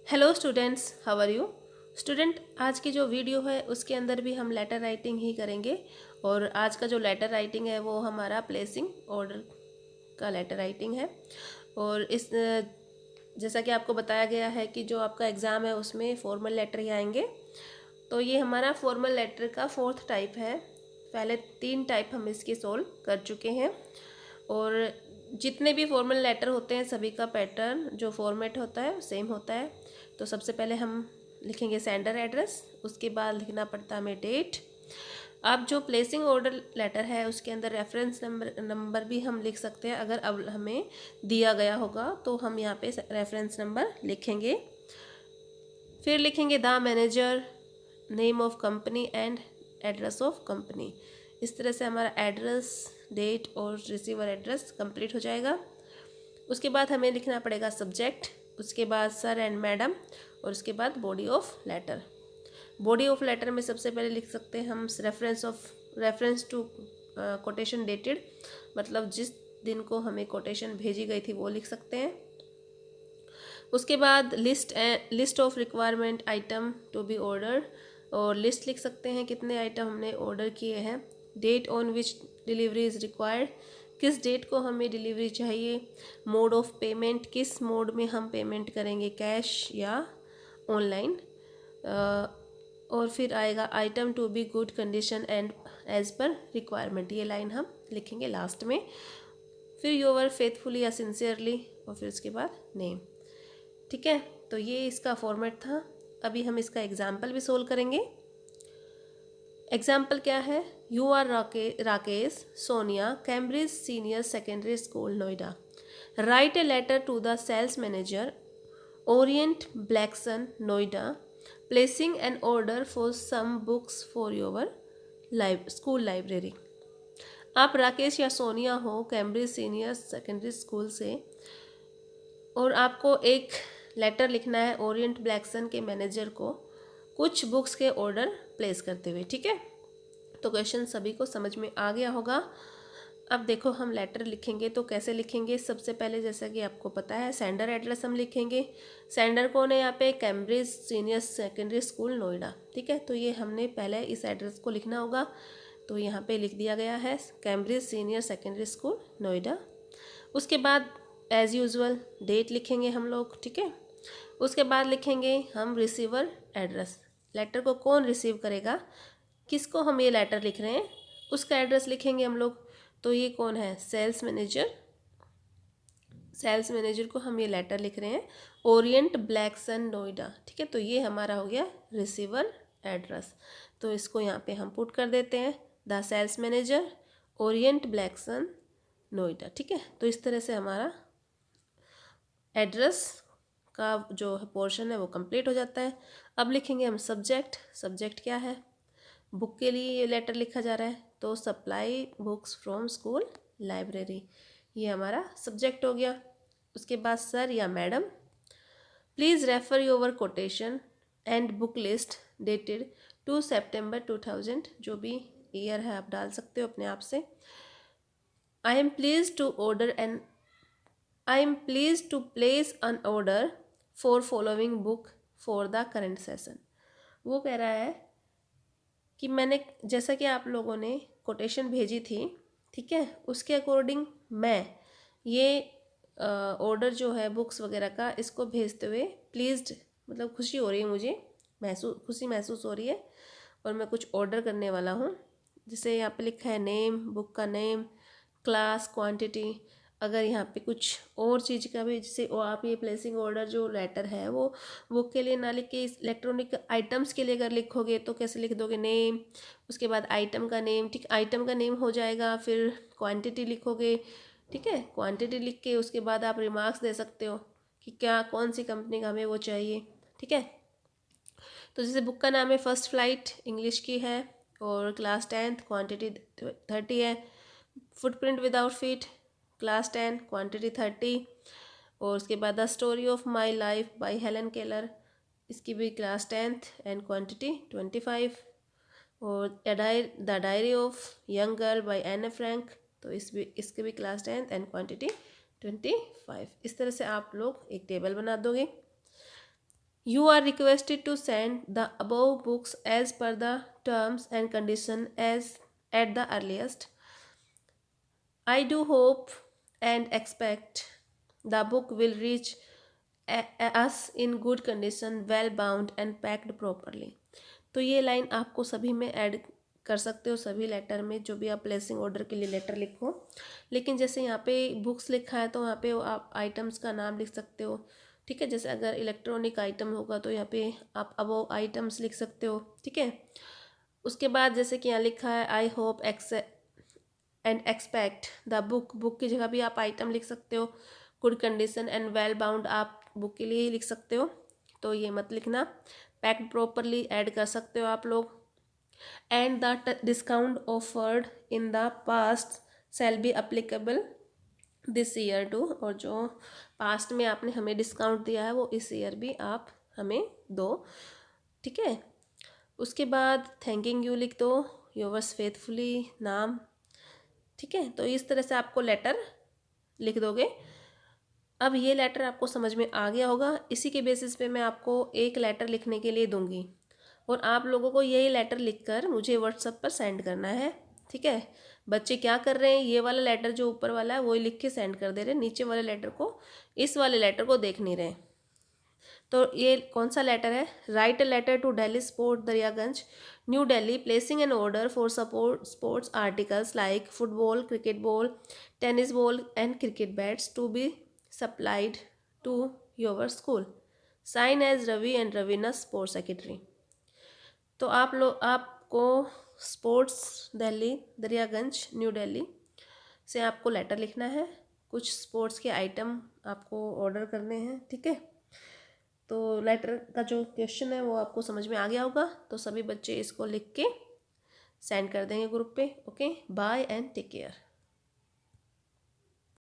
Hello students, how are you. Student, आज की जो वीडियो है उसके अंदर भी हम लेटर राइटिंग ही करेंगे। और आज का जो लेटर राइटिंग है वो हमारा प्लेसिंग ऑर्डर का लेटर राइटिंग है। और इस जैसा कि आपको बताया गया है कि जो आपका एग्ज़ाम है उसमें फॉर्मल लेटर ही आएंगे। तो ये हमारा फॉर्मल लेटर का फोर्थ टाइप है। पहले 3 टाइप हम इसके सोल्व कर चुके हैं। और जितने भी फॉर्मल लेटर होते हैं सभी का पैटर्न जो फॉर्मेट होता है सेम होता है। तो सबसे पहले हम लिखेंगे सेंडर एड्रेस, उसके बाद लिखना पड़ता है हमें डेट। अब जो प्लेसिंग ऑर्डर लेटर है उसके अंदर रेफरेंस नंबर भी हम लिख सकते हैं। अगर अब हमें दिया गया होगा तो हम यहाँ पे रेफरेंस नंबर लिखेंगे। फिर लिखेंगे the manager, name of company and address of company. इस तरह से हमारा एड्रेस, डेट और रिसीवर एड्रेस कंप्लीट हो जाएगा। उसके बाद हमें लिखना पड़ेगा सब्जेक्ट, उसके बाद सर एंड मैडम, और उसके बाद body of letter. Body of letter में सबसे पहले लिख सकते हैं हम रेफरेंस टू कोटेशन डेटेड, मतलब जिस दिन को हमें कोटेशन भेजी गई थी वो लिख सकते हैं। उसके बाद list of requirement item to be order, और लिस्ट लिख सकते हैं कितने आइटम हमने ऑर्डर किए हैं। Date on which delivery is required, किस डेट को हमें डिलीवरी चाहिए। मोड ऑफ पेमेंट, किस मोड में हम पेमेंट करेंगे, कैश या ऑनलाइन। और फिर आएगा item to be good condition and as per requirement, ये लाइन हम लिखेंगे लास्ट में। फिर योर फेथफुली या सिंसियरली, और फिर उसके बाद नेम। ठीक है, तो ये इसका फॉर्मेट था। अभी हम इसका एग्जाम्पल भी सोल्व करेंगे। एग्जाम्पल क्या है, you are Rakesh Sonia, Cambridge senior secondary school Noida. Write a letter to the sales manager, Orient Blackswan Noida, placing an order for some books for your school library. आप राकेश या सोनिया हो कैम्ब्रिज सीनियर सेकेंडरी स्कूल से, और आपको एक लेटर लिखना है ओरिएंट ब्लैकसन के मैनेजर को कुछ बुक्स के ऑर्डर प्लेस करते हुए। ठीक है, तो क्वेश्चन सभी को समझ में आ गया होगा। अब देखो हम लेटर लिखेंगे तो कैसे लिखेंगे। सबसे पहले जैसा कि आपको पता है सेंडर एड्रेस हम लिखेंगे। सेंडर कौन है यहाँ पे, Cambridge senior secondary school Noida. ठीक है, तो ये हमने पहले इस एड्रेस को लिखना होगा। तो यहाँ पे लिख दिया गया है Cambridge senior secondary school Noida. उसके बाद एज़ यूजुअल डेट लिखेंगे हम लोग। ठीक है, उसके बाद लिखेंगे हम रिसीवर एड्रेस, लेटर को कौन रिसीव करेगा, किसको हम ये लेटर लिख रहे हैं उसका एड्रेस लिखेंगे हम लोग। तो ये कौन है, सेल्स मैनेजर। सेल्स मैनेजर को हम ये लेटर लिख रहे हैं ओरिएंट ब्लैकसन नोएडा। ठीक है, तो ये हमारा हो गया रिसीवर एड्रेस। तो इसको यहाँ पे हम पुट कर देते हैं, the sales manager Orient Blackswan Noida. ठीक है, तो इस तरह से हमारा एड्रेस का जो पोर्शन है वो कंप्लीट हो जाता है। अब लिखेंगे हम सब्जेक्ट। सब्जेक्ट क्या है, बुक के लिए ये लेटर लिखा जा रहा है, तो supply books from school library, ये हमारा सब्जेक्ट हो गया। उसके बाद सर या madam, please refer your quotation and book list dated 2 सितंबर 2000, जो भी ईयर है आप डाल सकते हो अपने आप से। I am please to order an I am please to place an order for following book for the current session. वो कह रहा है कि मैंने, जैसा कि आप लोगों ने कोटेशन भेजी थी, ठीक है, उसके अकॉर्डिंग मैं ये ऑर्डर जो है बुक्स वगैरह का, इसको भेजते हुए प्लीज़्ड, मतलब खुशी हो रही है मुझे, खुशी महसूस हो रही है, और मैं कुछ ऑर्डर करने वाला हूँ। जैसे यहाँ पे लिखा है नेम, बुक का नेम, क्लास, क्वांटिटी। अगर यहाँ पे कुछ और चीज़ का भी, जैसे वो आप ये प्लेसिंग ऑर्डर जो लेटर है वो बुक के लिए ना लिख के इलेक्ट्रॉनिक आइटम्स के लिए अगर लिखोगे तो कैसे लिख दोगे, नेम, उसके बाद आइटम का नेम। ठीक, आइटम का नेम हो जाएगा, फिर क्वांटिटी लिखोगे। ठीक है, क्वांटिटी लिख के उसके बाद आप रिमार्क्स दे सकते हो कि क्या कौन सी कंपनी का हमें वो चाहिए। ठीक है, तो जैसे बुक का नाम है फर्स्ट फ्लाइट, इंग्लिश की है, और क्लास 10th, क्वांटिटी 30 है। Footprint without feet, class 10, quantity 30। और उसके बाद the story of my life by Helen Keller, इसकी भी क्लास 10th एंड क्वांटिटी 25। और the diary of young girl by Anne Frank, तो इसके भी क्लास 10th एंड क्वांटिटी 25। इस तरह से आप लोग एक टेबल बना दोगे। You are requested to send the above books as per the terms and condition as at the earliest. I do hope and expect the book will reach us in good condition, well bound and packed properly. तो ये line आपको सभी में add कर सकते हो, सभी letter में जो भी आप प्लेसिंग ऑर्डर के लिए लेटर लिखो। लेकिन जैसे यहाँ पे बुक्स लिखा है तो वहाँ पे आप आइटम्स का नाम लिख सकते हो, ठीक है। जैसे अगर इलेक्ट्रॉनिक आइटम होगा तो यहाँ पे आप अबो आइटम्स लिख सकते हो, ठीक है। उसके बाद जैसे कि यहाँ लिखा है I hope and expect the book, book की जगह भी आप आइटम लिख सकते हो। Good condition and well bound आप बुक के लिए ही लिख सकते हो, तो ये मत लिखना। पैक्ड प्रॉपरली ऐड कर सकते हो आप लोग। And the discount offered in the past shall be applicable this year too, और जो पास्ट में आपने हमें डिस्काउंट दिया है वो इस ईयर भी आप हमें दो, ठीक है। उसके बाद थैंकिंग यू लिख दो, योवर्स फेथफुली नाम, ठीक है। तो इस तरह से आपको लेटर लिख दोगे। अब ये लेटर आपको समझ में आ गया होगा। इसी के बेसिस पे मैं आपको एक लेटर लिखने के लिए दूंगी और आप लोगों को यही लेटर लिखकर मुझे व्हाट्सएप पर सेंड करना है, ठीक है। बच्चे क्या कर रहे हैं, ये वाला लेटर जो ऊपर वाला है वही लिख के सेंड कर दे रहे हैं, नीचे वाले लेटर को, इस वाले लेटर को देख नहीं रहे। तो ये कौन सा लेटर है, write a letter to Delhi sport Daryaganj New Delhi placing an order for support sports articles like football, cricket ball, tennis ball and cricket bats to be supplied to your school, sign as Ravi and Raveena sports secretary. तो आप लोग, आपको sports Delhi Daryaganj New Delhi से आपको letter लिखना है, कुछ sports के आइटम आपको ऑर्डर करने हैं, ठीक है। तो लेटर का जो क्वेश्चन है वो आपको समझ में आ गया होगा, तो सभी बच्चे इसको लिख के सेंड कर देंगे ग्रुप पे। Okay, bye and take care.